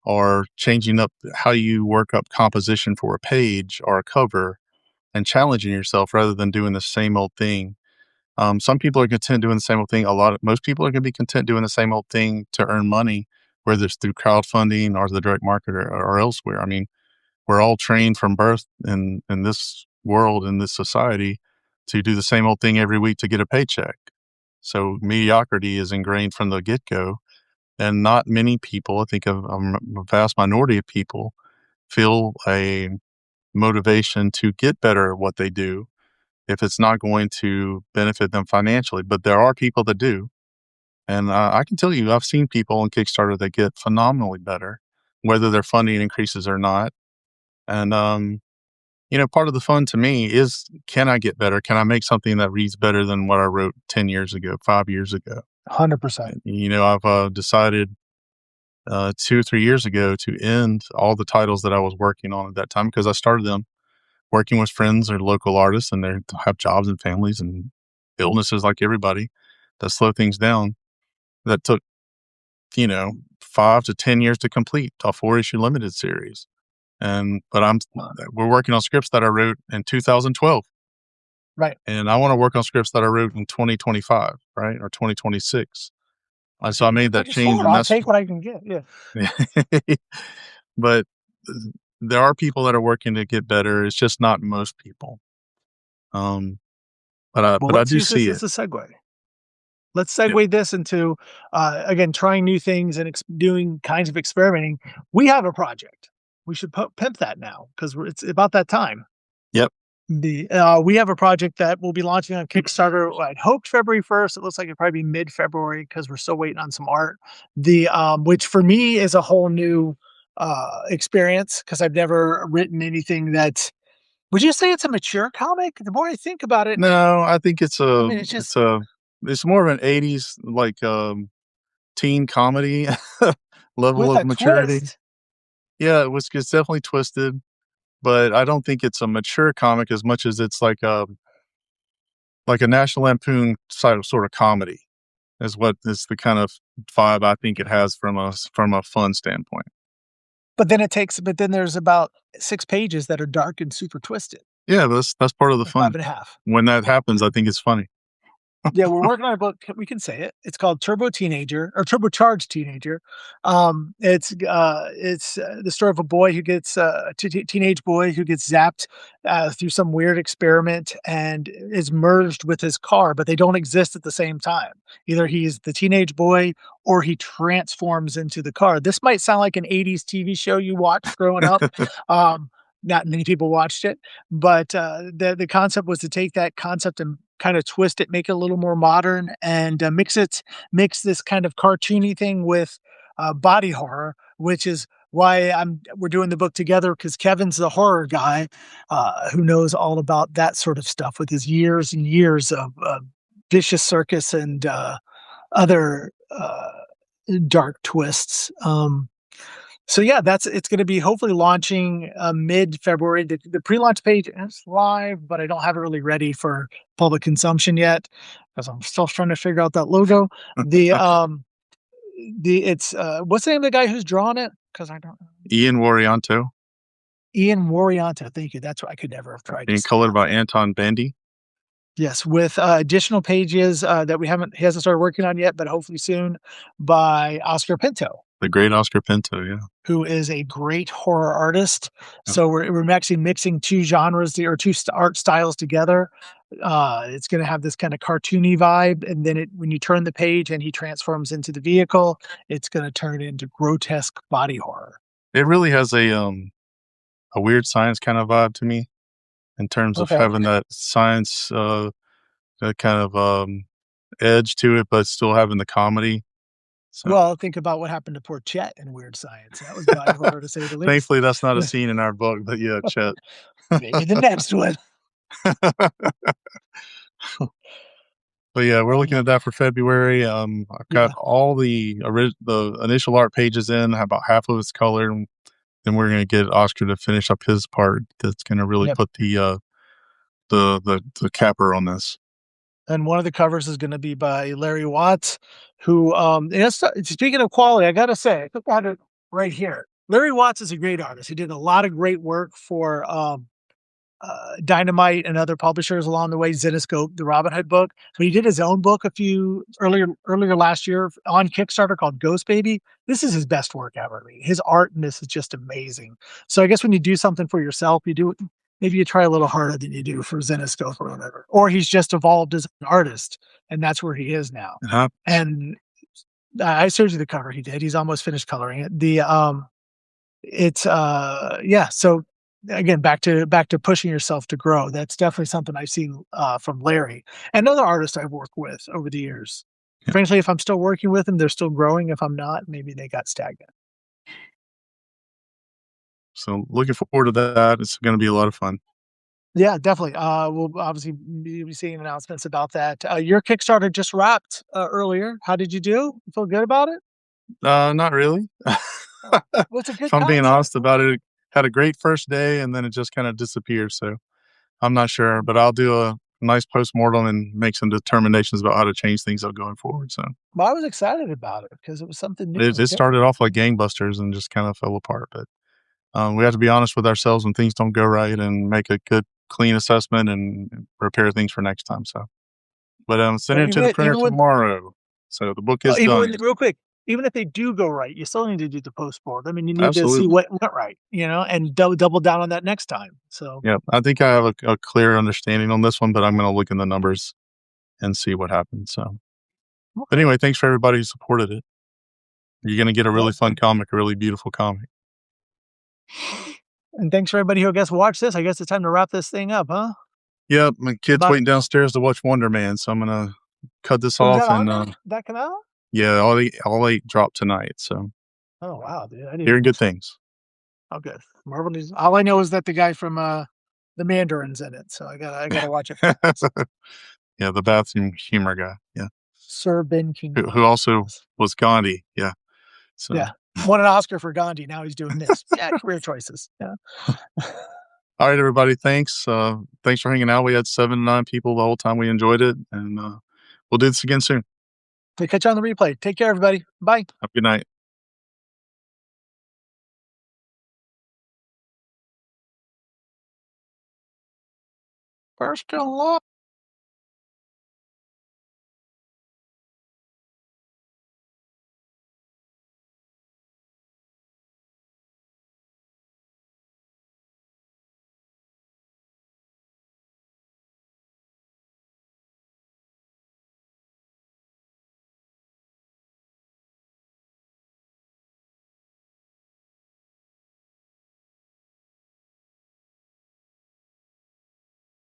or changing up how you work up composition for a page or a cover and challenging yourself rather than doing the same old thing. Some people are content doing the same old thing. Most people are going to be content doing the same old thing to earn money, whether it's through crowdfunding or the direct market or elsewhere. I mean, we're all trained from birth in this world, in this society, to do the same old thing every week to get a paycheck. So mediocrity is ingrained from the get go. And not many people, I think a vast minority of people, feel a motivation to get better at what they do if it's not going to benefit them financially. But there are people that do. And I can tell you, I've seen people on Kickstarter that get phenomenally better, whether their funding increases or not. And, part of the fun to me is, can I get better? Can I make something that reads better than what I wrote 10 years ago, 5 years ago? 100%. I've decided 2 or 3 years ago to end all the titles that I was working on at that time because I started them working with friends or local artists, and they have jobs and families and illnesses like everybody that slow things down. That took, 5 to 10 years to complete a 4-issue limited series. But we're working on scripts that I wrote in 2012, Right. and I want to work on scripts that I wrote in 2025, right, or 2026. So I made that Like a change, sword, and I'll that's. take what I can get. Yeah. But there are people that are working to get better. It's just not most people. Um, Well, but I let's do use this see as it. a segue. Let's Yep. segue this into, again, trying new things and doing kinds of experimenting. We have a project. We should pimp that now because it's about that time. Yep. We have a project that will be launching on Kickstarter. I'd hoped February 1st. It looks like it'd probably be mid-February because we're still waiting on some art. Which for me is a whole new experience because I've never written anything that. Would you say it's a mature comic? The more I think about it, No, I think it's I a mean, it's it's just a it's more of an '80s like teen comedy level with of a maturity. twist. Yeah, it's definitely twisted, but I don't think it's a mature comic as much as it's like a National Lampoon sort of comedy is what is the kind of vibe I think it has from a fun standpoint. But then there's about 6 pages that are dark and super twisted, Yeah, that's part of the or 5 fun. and a half. When that happens, I think it's funny. Yeah, we're working on a book. We can say it. It's called Turbo Teenager or Turbocharged Teenager. It's the story of a boy who gets teenage boy who gets zapped through some weird experiment and is merged with his car, but they don't exist at the same time. Either he's the teenage boy or he transforms into the car. This might sound like an '80s TV show you watched growing up. Um, Not many people watched it, but the concept was to take that concept and kind of twist it, make it a little more modern, and mix this kind of cartoony thing with body horror, which is why we're doing the book together, because Kevin's the horror guy who knows all about that sort of stuff with his years and years of vicious circus and other dark twists. So yeah, it's going to be hopefully launching mid-February. The pre-launch page is live, but I don't have it really ready for public consumption yet because I'm still trying to figure out that logo. It's what's the name of the guy who's drawn it? Because I don't know. Ian Warianto. Ian Warianto. Thank you. That's what I could never have tried to And say. colored by Anton Bandy. Yes, with additional pages that he hasn't started working on yet, but hopefully soon, by Oscar Pinto. The great Oscar Pinto, yeah. Who is a great horror artist. Yep. So we're actually mixing two genres or two art styles together. It's going to have this kind of cartoony vibe, and then when you turn the page and he transforms into the vehicle, it's going to turn into grotesque body horror. It really has a weird science kind of vibe to me, in terms of having that science that kind of edge to it, but still having the comedy. So. Well, think about what happened to poor Chet in Weird Science. That was body horror, to say the least. Thankfully, that's not a scene in our book, but yeah, Chet. Maybe the next one. But yeah, we're looking at that for February. I've got all the initial art pages in, about half of it's colored, and then we're going to get Oscar to finish up his part. That's going to really put the capper on this. And one of the covers is going to be by Larry Watts, who, speaking of quality, I got to say, I got it right here. Larry Watts is a great artist. He did a lot of great work for Dynamite and other publishers along the way, Zenoscope, the Robin Hood book. But he did his own book earlier last year on Kickstarter called Ghost Baby. This is his best work ever. His art in this is just amazing. So I guess when you do something for yourself, maybe you try a little harder than you do for Zenoscope or whatever. Or he's just evolved as an artist, and that's where he is now. Uh-huh. And I showed you the cover he did. He's almost finished coloring it. So again, back to pushing yourself to grow. That's definitely something I've seen from Larry and other artists I've worked with over the years. Yeah. Frankly, if I'm still working with them, they're still growing. If I'm not, maybe they got stagnant. So looking forward to that. It's going to be a lot of fun. Yeah, definitely. We'll obviously be seeing announcements about that. Your Kickstarter just wrapped earlier. How did you do? You feel good about it? Not really. What's a good if I'm being honest about it, had a great first day and then it just kind of disappeared. So I'm not sure, but I'll do a nice postmortem and make some determinations about how to change things up going forward. So well, I was excited about it because it was something new. It started off like gangbusters and just kind of fell apart. But we have to be honest with ourselves when things don't go right and make a good, clean assessment and prepare things for next time. So, but I'm sending it to the printer tomorrow. So the book is done. Real quick, even if they do go right, you still need to do the postmortem. I mean, you need to see what went right, and double down on that next time. So yeah, I think I have a clear understanding on this one, but I'm going to look in the numbers and see what happened. So, but anyway, thanks for everybody who supported it. You're going to get a really fun comic, a really beautiful comic. And thanks for everybody who I guess watched this. I guess it's time to wrap this thing up, huh? Yep, my kid's waiting downstairs to watch Wonder Man, so I'm gonna cut this off and that come out? Yeah, all eight dropped tonight. So. Oh wow, dude! Hearing good things. Oh, good. Marvel News. All I know is that the guy from the Mandarin's in it, so I gotta watch it. Yeah, the bathroom humor guy. Yeah, Sir Ben King, who also was Gandhi. Yeah. So. Yeah, won an Oscar for Gandhi. Now he's doing this. Yeah, career choices. Yeah. All right, everybody. Thanks. Thanks for hanging out. We had 7 to 9 people the whole time. We enjoyed it, and we'll do this again soon. We'll catch you on the replay. Take care, everybody. Bye. Have a good night. First in line.